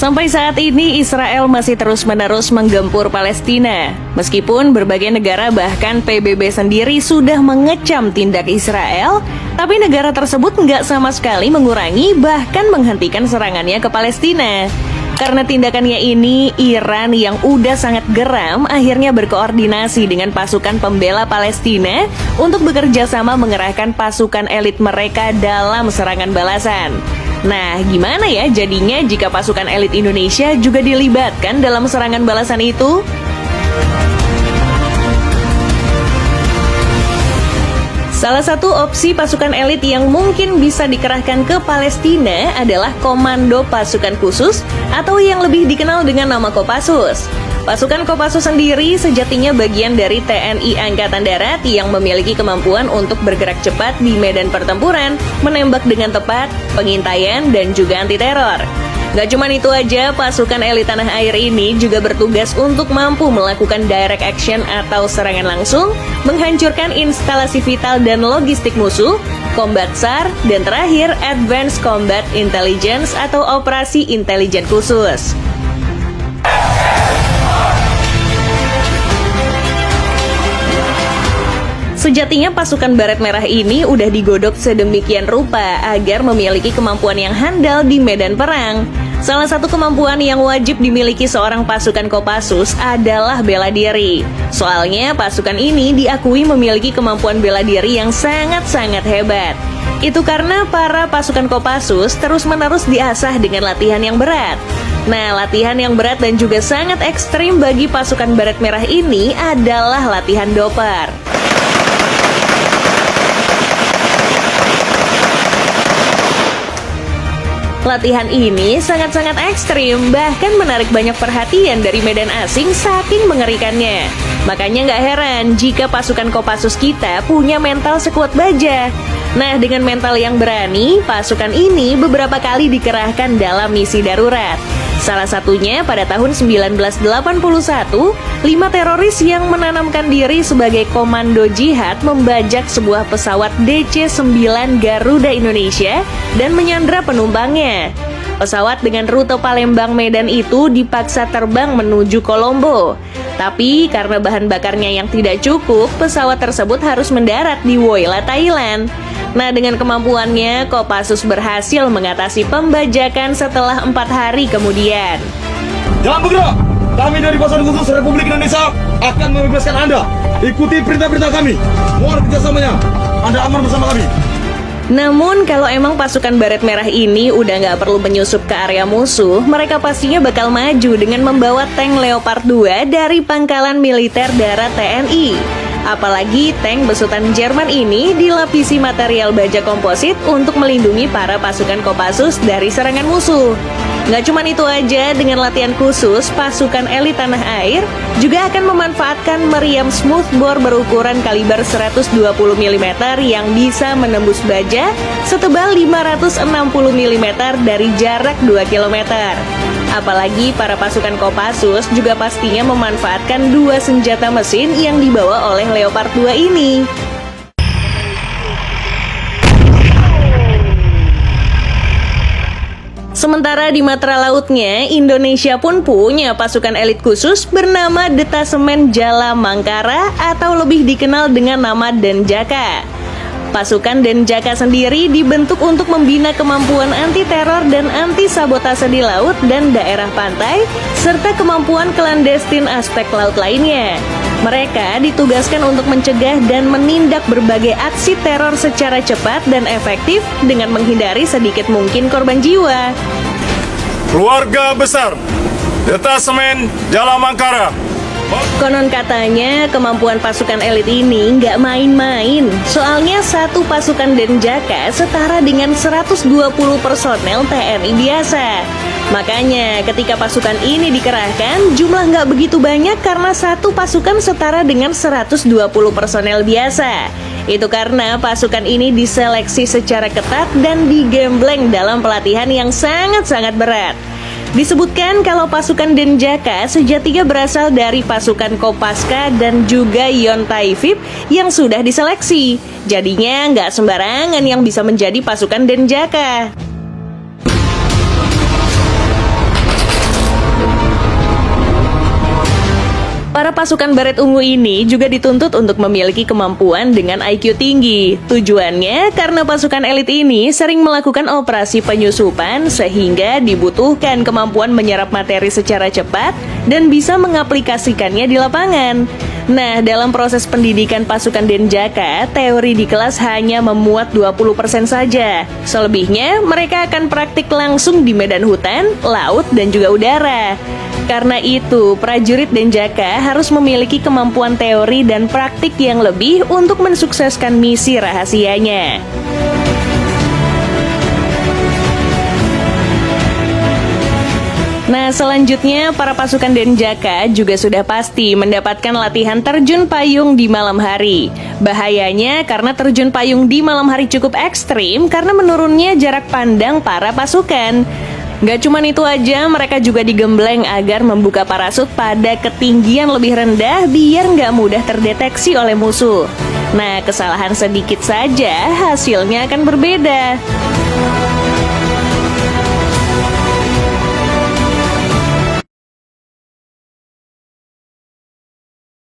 Sampai saat ini Israel masih terus-menerus menggempur Palestina. Meskipun berbagai negara bahkan PBB sendiri sudah mengecam tindak Israel, tapi negara tersebut nggak sama sekali mengurangi bahkan menghentikan serangannya ke Palestina. Karena tindakannya ini, Iran yang udah sangat geram akhirnya berkoordinasi dengan pasukan pembela Palestina untuk bekerja sama mengerahkan pasukan elit mereka dalam serangan balasan. Nah, gimana ya jadinya jika pasukan elit Indonesia juga dilibatkan dalam serangan balasan itu? Salah satu opsi pasukan elit yang mungkin bisa dikerahkan ke Palestina adalah Komando Pasukan Khusus atau yang lebih dikenal dengan nama Kopassus. Pasukan Kopassus sendiri sejatinya bagian dari TNI Angkatan Darat yang memiliki kemampuan untuk bergerak cepat di medan pertempuran, menembak dengan tepat, pengintaian, dan juga anti-teror. Gak cuma itu aja, pasukan elit tanah air ini juga bertugas untuk mampu melakukan direct action atau serangan langsung, menghancurkan instalasi vital dan logistik musuh, combat SAR, dan terakhir Advanced Combat Intelligence atau operasi intelijen khusus. Sejatinya pasukan Baret Merah ini udah digodok sedemikian rupa agar memiliki kemampuan yang handal di medan perang. Salah satu kemampuan yang wajib dimiliki seorang pasukan Kopassus adalah bela diri. Soalnya pasukan ini diakui memiliki kemampuan bela diri yang sangat-sangat hebat. Itu karena para pasukan Kopassus terus-menerus diasah dengan latihan yang berat. Nah, latihan yang berat dan juga sangat ekstrim bagi pasukan Baret Merah ini adalah latihan Dopar. Latihan ini sangat-sangat ekstrim, bahkan menarik banyak perhatian dari medan asing saking mengerikannya. Makanya nggak heran jika pasukan Kopassus kita punya mental sekuat baja. Nah, dengan mental yang berani, pasukan ini beberapa kali dikerahkan dalam misi darurat. Salah satunya pada tahun 1981, 5 teroris yang menanamkan diri sebagai komando jihad membajak sebuah pesawat DC-9 Garuda Indonesia dan menyandra penumpangnya. Pesawat dengan rute Palembang Medan itu dipaksa terbang menuju Kolombo. Tapi karena bahan bakarnya yang tidak cukup, pesawat tersebut harus mendarat di Woyla, Thailand. Nah, dengan kemampuannya, Kopassus berhasil mengatasi pembajakan setelah 4 hari kemudian. Jangan bergerak! Kami dari Pasukan Khusus Republik Indonesia akan membebaskan Anda. Ikuti perintah-perintah kami. Mohon kerjasamanya. Anda aman bersama kami. Namun, kalau emang pasukan Baret Merah ini udah nggak perlu menyusup ke area musuh, mereka pastinya bakal maju dengan membawa tank Leopard 2 dari Pangkalan Militer Darat TNI. Apalagi tank besutan Jerman ini dilapisi material baja komposit untuk melindungi para pasukan Kopassus dari serangan musuh. Nggak cuma itu aja, dengan latihan khusus, pasukan elit tanah air juga akan memanfaatkan meriam smoothbore berukuran kaliber 120 mm yang bisa menembus baja setebal 560 mm dari jarak 2 km. Apalagi para pasukan Kopassus juga pastinya memanfaatkan 2 senjata mesin yang dibawa oleh Leopard 2 ini. Sementara di matra lautnya, Indonesia pun punya pasukan elit khusus bernama Detasemen Jala Mangkara atau lebih dikenal dengan nama Denjaka. Pasukan Denjaka sendiri dibentuk untuk membina kemampuan anti-teror dan anti-sabotase di laut dan daerah pantai, serta kemampuan klandestin aspek laut lainnya. Mereka ditugaskan untuk mencegah dan menindak berbagai aksi teror secara cepat dan efektif dengan menghindari sedikit mungkin korban jiwa. Keluarga besar Detasemen Jala Mangkara. Konon katanya kemampuan pasukan elit ini nggak main-main. Soalnya satu pasukan Denjaka setara dengan 120 personel TNI biasa. Makanya ketika pasukan ini dikerahkan, jumlah nggak begitu banyak karena satu pasukan setara dengan 120 personel biasa. Itu karena pasukan ini diseleksi secara ketat dan digembleng dalam pelatihan yang sangat-sangat berat. Disebutkan kalau pasukan Denjaka sejatinya berasal dari pasukan Kopaska dan juga Yontaifib yang sudah diseleksi. Jadinya nggak sembarangan yang bisa menjadi pasukan Denjaka. Para pasukan Baret Ungu ini juga dituntut untuk memiliki kemampuan dengan IQ tinggi. Tujuannya karena pasukan elit ini sering melakukan operasi penyusupan sehingga dibutuhkan kemampuan menyerap materi secara cepat dan bisa mengaplikasikannya di lapangan. Nah, dalam proses pendidikan pasukan Denjaka, teori di kelas hanya memuat 20% saja. Selebihnya, mereka akan praktik langsung di medan hutan, laut, dan juga udara. Karena itu, prajurit Denjaka harus memiliki kemampuan teori dan praktik yang lebih untuk mensukseskan misi rahasianya. Nah, selanjutnya para pasukan Denjaka juga sudah pasti mendapatkan latihan terjun payung di malam hari. Bahayanya karena terjun payung di malam hari cukup ekstrim karena menurunnya jarak pandang para pasukan. Gak cuma itu aja, mereka juga digembleng agar membuka parasut pada ketinggian lebih rendah biar gak mudah terdeteksi oleh musuh. Nah, kesalahan sedikit saja hasilnya akan berbeda.